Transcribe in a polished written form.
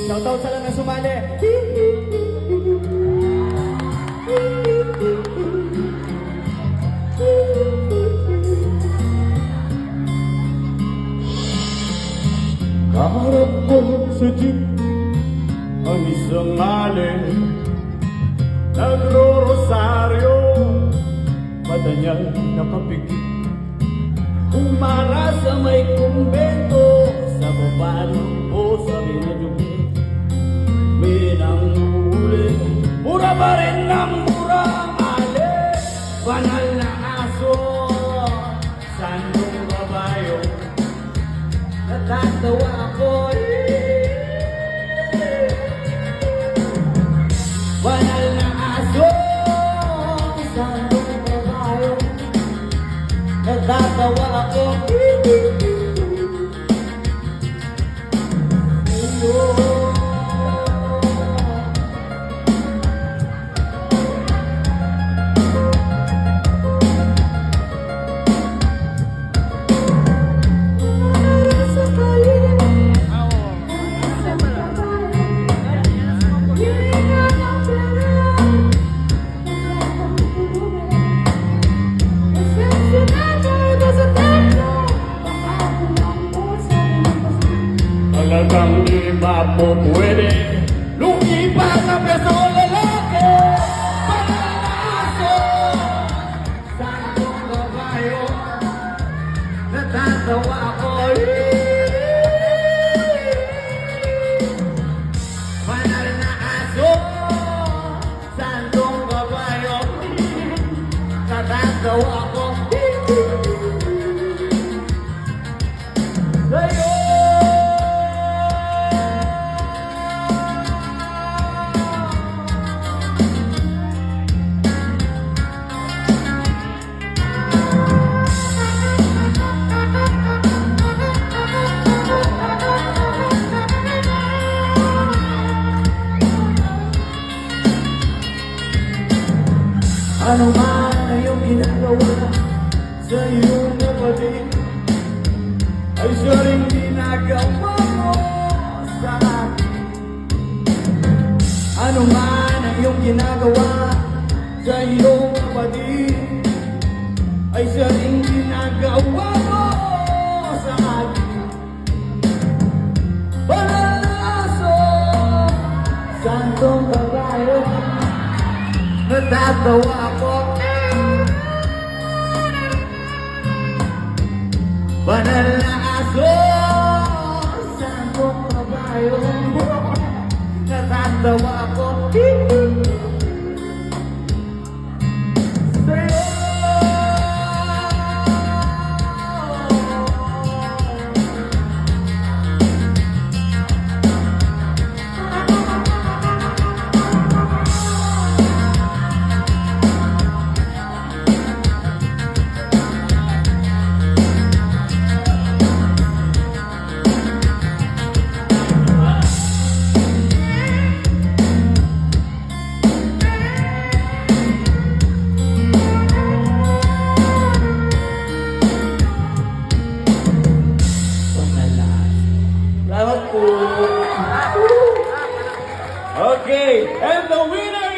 Shoutout sa lang na sumali. Kaharap ko sa jeep ang isang alin, nagro-rosaryo, mata niya nakapikit. Umara sa may kumbento, sa babalo o sa binadumi, minanghuli, mura pa rin ng mura ang alin. Banal na aso, sandong babayo, natatawa ako. Banal na aso, sandong babayo, natatawa ako. Talagang di ba po pwede lumipat na peso lalaki? Banal na aso, sandong babayo, natatawa ako. Banal na aso, sandong babayo, natatawa ako. Sa'yo ano man na iyong ginagawa sa iyong kapatid, ay siya rin ginagawa mo sa akin. Ano man ang iyong ginagawa sa iyong kapatid, ay siya rin ginagawa mo sa akin. Banal na aso, sandong babayo, natatawa ako. Banal na aso, sandong babayo, natatawa ako. Salamat po. Okay, and the winner